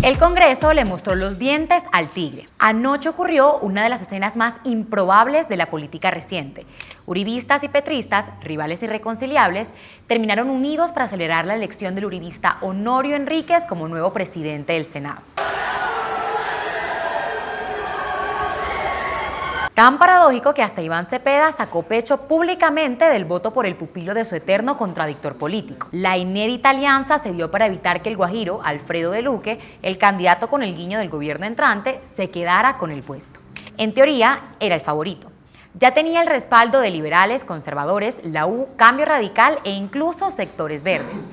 El Congreso le mostró los dientes al tigre. Anoche ocurrió una de las escenas más improbables de la política reciente. Uribistas y petristas, rivales irreconciliables, terminaron unidos para celebrar la elección del uribista Honorio Enríquez como nuevo presidente del Senado. Tan paradójico que hasta Iván Cepeda sacó pecho públicamente del voto por el pupilo de su eterno contradictor político. La inédita alianza se dio para evitar que el guajiro Alfredo de Luque, el candidato con el guiño del gobierno entrante, se quedara con el puesto. En teoría, era el favorito. Ya tenía el respaldo de liberales, conservadores, la U, Cambio Radical e incluso sectores verdes.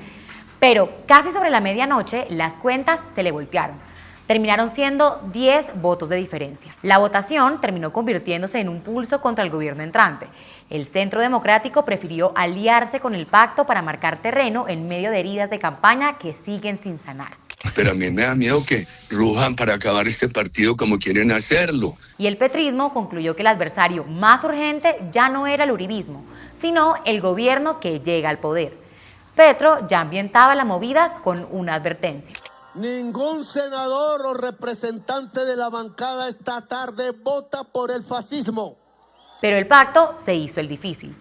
Pero casi sobre la medianoche, las cuentas se le voltearon. Terminaron siendo 10 votos de diferencia. La votación terminó convirtiéndose en un pulso contra el gobierno entrante. El Centro Democrático prefirió aliarse con el pacto para marcar terreno en medio de heridas de campaña que siguen sin sanar. Pero a mí me da miedo que rujan para acabar este partido como quieren hacerlo. Y el petrismo concluyó que el adversario más urgente ya no era el uribismo, sino el gobierno que llega al poder. Petro ya ambientaba la movida con una advertencia. Ningún senador o representante de la bancada esta tarde vota por el fascismo. Pero el pacto se hizo el difícil.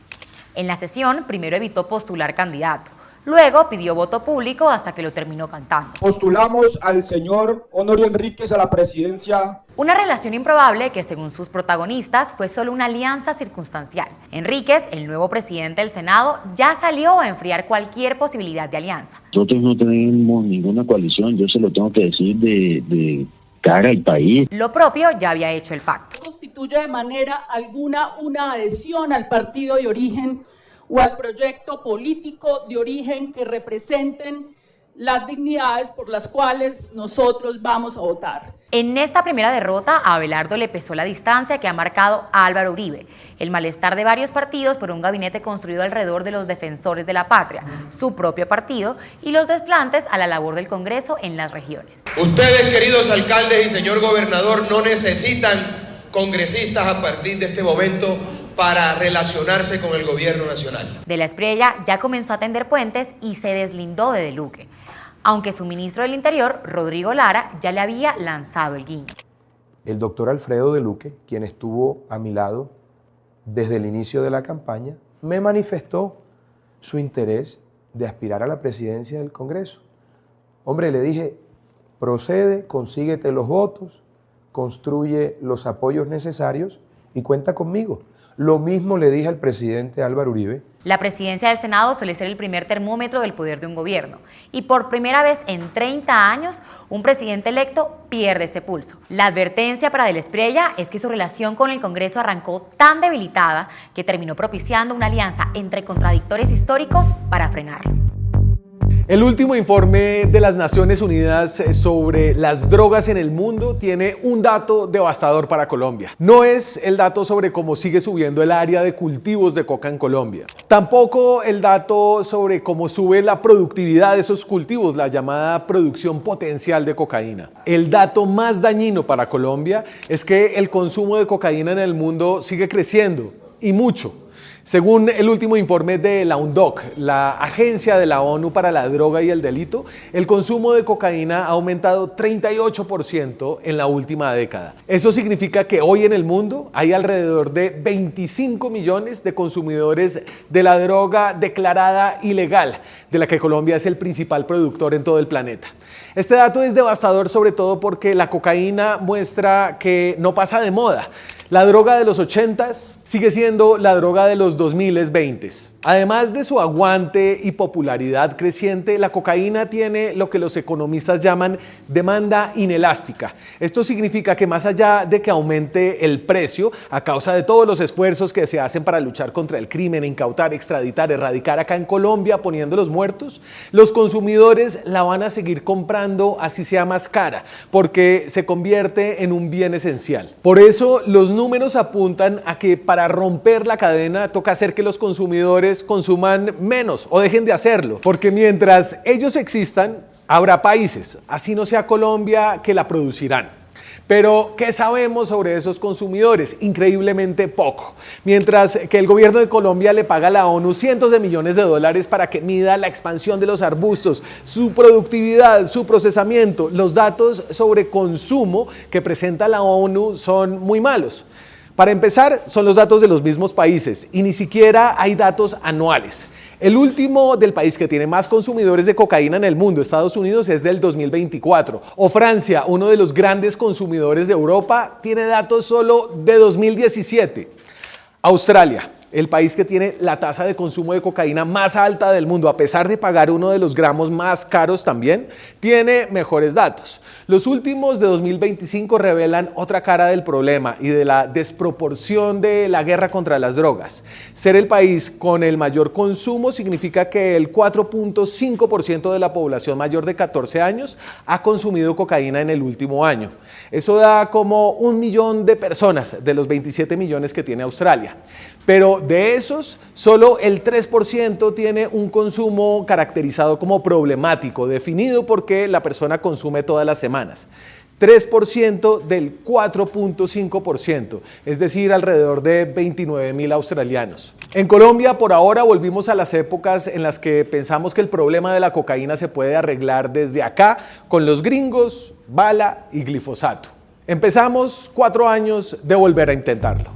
En la sesión, primero evitó postular candidato. Luego pidió voto público hasta que lo terminó cantando. Postulamos al señor Honorio Enríquez a la presidencia. Una relación improbable que, según sus protagonistas, fue solo una alianza circunstancial. Enríquez, el nuevo presidente del Senado, ya salió a enfriar cualquier posibilidad de alianza. Nosotros no tenemos ninguna coalición, yo se lo tengo que decir de cara al país. Lo propio ya había hecho el pacto. Constituye de manera alguna una adhesión al partido de origen o al proyecto político de origen que representen las dignidades por las cuales nosotros vamos a votar. En esta primera derrota, a Abelardo le pesó la distancia que ha marcado a Álvaro Uribe, el malestar de varios partidos por un gabinete construido alrededor de los defensores de la patria, su propio partido, y los desplantes a la labor del Congreso en las regiones. Ustedes, queridos alcaldes y señor gobernador, no necesitan congresistas a partir de este momento para relacionarse con el gobierno nacional. De la Espriella ya comenzó a tender puentes y se deslindó de Luque, aunque su ministro del Interior, Rodrigo Lara, ya le había lanzado el guiño. El doctor Alfredo de Luque, quien estuvo a mi lado desde el inicio de la campaña, me manifestó su interés de aspirar a la presidencia del Congreso. Hombre, le dije, procede, consíguete los votos, construye los apoyos necesarios y cuenta conmigo. Lo mismo le dije al presidente Álvaro Uribe. La presidencia del Senado suele ser el primer termómetro del poder de un gobierno y por primera vez en 30 años un presidente electo pierde ese pulso. La advertencia para de la Espriella es que su relación con el Congreso arrancó tan debilitada que terminó propiciando una alianza entre contradictores históricos para frenarlo. El último informe de las Naciones Unidas sobre las drogas en el mundo tiene un dato devastador para Colombia. No es el dato sobre cómo sigue subiendo el área de cultivos de coca en Colombia. Tampoco el dato sobre cómo sube la productividad de esos cultivos, la llamada producción potencial de cocaína. El dato más dañino para Colombia es que el consumo de cocaína en el mundo sigue creciendo y mucho. Según el último informe de la UNODC, la Agencia de la ONU para la Droga y el Delito, el consumo de cocaína ha aumentado 38% en la última década. Eso significa que hoy en el mundo hay alrededor de 25 millones de consumidores de la droga declarada ilegal, de la que Colombia es el principal productor en todo el planeta. Este dato es devastador sobre todo porque la cocaína muestra que no pasa de moda. La droga de los 80s sigue siendo la droga de los 2020s. Además de su aguante y popularidad creciente, la cocaína tiene lo que los economistas llaman demanda inelástica. Esto significa que más allá de que aumente el precio a causa de todos los esfuerzos que se hacen para luchar contra el crimen, incautar, extraditar, erradicar acá en Colombia poniendo los muertos, los consumidores la van a seguir comprando así sea más cara, porque se convierte en un bien esencial. Por eso los números apuntan a que para romper la cadena toca hacer que los consumidores consuman menos o dejen de hacerlo, porque mientras ellos existan, habrá países, así no sea Colombia, que la producirán. Pero, ¿qué sabemos sobre esos consumidores? Increíblemente poco. Mientras que el gobierno de Colombia le paga a la ONU cientos de millones de dólares para que mida la expansión de los arbustos, su productividad, su procesamiento, los datos sobre consumo que presenta la ONU son muy malos. Para empezar, son los datos de los mismos países y ni siquiera hay datos anuales. El último del país que tiene más consumidores de cocaína en el mundo, Estados Unidos, es del 2024. O Francia, uno de los grandes consumidores de Europa, tiene datos solo de 2017. Australia, el país que tiene la tasa de consumo de cocaína más alta del mundo, a pesar de pagar uno de los gramos más caros también, tiene mejores datos. Los últimos de 2025 revelan otra cara del problema y de la desproporción de la guerra contra las drogas. Ser el país con el mayor consumo significa que el 4.5% de la población mayor de 14 años ha consumido cocaína en el último año. Eso da como 1 millón de personas de los 27 millones que tiene Australia. Pero de esos, solo el 3% tiene un consumo caracterizado como problemático, definido porque la persona consume todas las semanas. 3% del 4.5%, es decir, alrededor de 29.000 australianos. En Colombia, por ahora, volvimos a las épocas en las que pensamos que el problema de la cocaína se puede arreglar desde acá con los gringos, bala y glifosato. Empezamos 4 años de volver a intentarlo.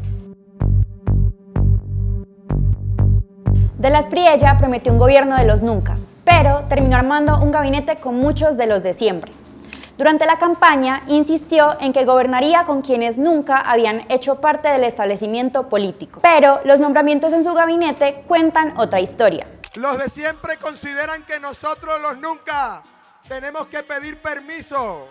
De la Espriella prometió un gobierno de los nunca, pero terminó armando un gabinete con muchos de los de siempre. Durante la campaña insistió en que gobernaría con quienes nunca habían hecho parte del establecimiento político, pero los nombramientos en su gabinete cuentan otra historia. Los de siempre consideran que nosotros los nunca tenemos que pedir permiso.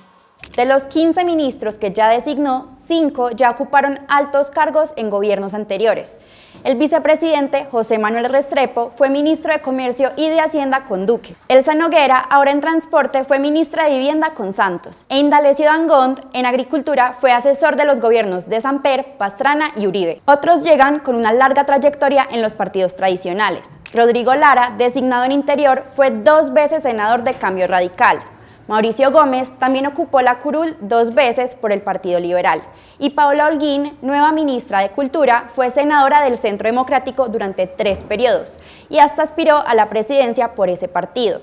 De los 15 ministros que ya designó, 5 ya ocuparon altos cargos en gobiernos anteriores. El vicepresidente José Manuel Restrepo fue ministro de Comercio y de Hacienda con Duque. Elsa Noguera, ahora en Transporte, fue ministra de Vivienda con Santos. E Indalecio Dangond, en Agricultura, fue asesor de los gobiernos de Samper, Pastrana y Uribe. Otros llegan con una larga trayectoria en los partidos tradicionales. Rodrigo Lara, designado en Interior, fue 2 veces senador de Cambio Radical. Mauricio Gómez también ocupó la curul 2 veces por el Partido Liberal. Y Paola Holguín, nueva ministra de Cultura, fue senadora del Centro Democrático durante 3 periodos y hasta aspiró a la presidencia por ese partido.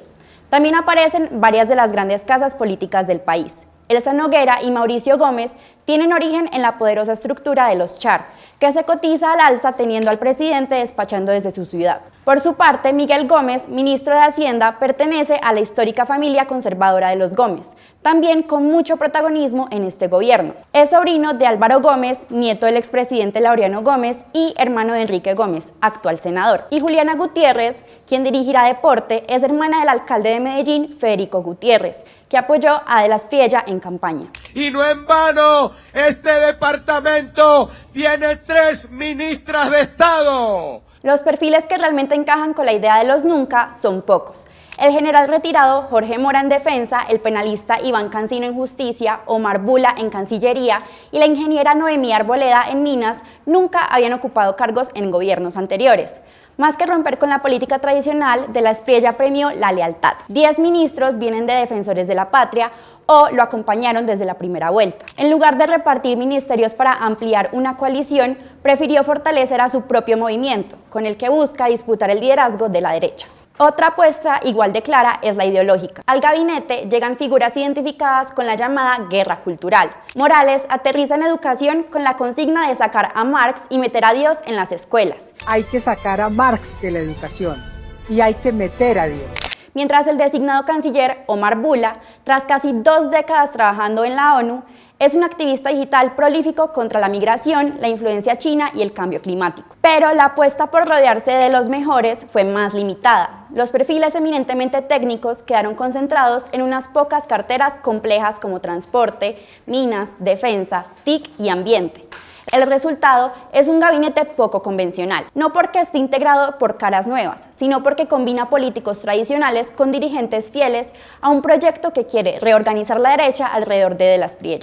También aparecen varias de las grandes casas políticas del país. Elsa Noguera y Mauricio Gómez tienen origen en la poderosa estructura de los Char, que se cotiza al alza teniendo al presidente despachando desde su ciudad. Por su parte, Miguel Gómez, ministro de Hacienda, pertenece a la histórica familia conservadora de los Gómez, también con mucho protagonismo en este gobierno. Es sobrino de Álvaro Gómez, nieto del expresidente Laureano Gómez y hermano de Enrique Gómez, actual senador. Y Juliana Gutiérrez, quien dirigirá Deporte, es hermana del alcalde de Medellín, Federico Gutiérrez, que apoyó a De la Espriella en campaña. Y no en vano, este departamento tiene 3 ministras de Estado. Los perfiles que realmente encajan con la idea de los nunca son pocos. El general retirado Jorge Mora en Defensa, el penalista Iván Cancino en Justicia, Omar Bula en Cancillería y la ingeniera Noemí Arboleda en Minas nunca habían ocupado cargos en gobiernos anteriores. Más que romper con la política tradicional, De la Espriella premió la lealtad. 10 ministros vienen de Defensores de la Patria o lo acompañaron desde la primera vuelta. En lugar de repartir ministerios para ampliar una coalición, prefirió fortalecer a su propio movimiento, con el que busca disputar el liderazgo de la derecha. Otra apuesta igual de clara es la ideológica. Al gabinete llegan figuras identificadas con la llamada guerra cultural. Morales aterriza en educación con la consigna de sacar a Marx y meter a Dios en las escuelas. Hay que sacar a Marx de la educación y hay que meter a Dios. Mientras el designado canciller Omar Bula, tras casi 2 décadas trabajando en la ONU, es un activista digital prolífico contra la migración, la influencia china y el cambio climático. Pero la apuesta por rodearse de los mejores fue más limitada. Los perfiles eminentemente técnicos quedaron concentrados en unas pocas carteras complejas como transporte, minas, defensa, TIC y ambiente. El resultado es un gabinete poco convencional, no porque esté integrado por caras nuevas, sino porque combina políticos tradicionales con dirigentes fieles a un proyecto que quiere reorganizar la derecha alrededor de la Espriella.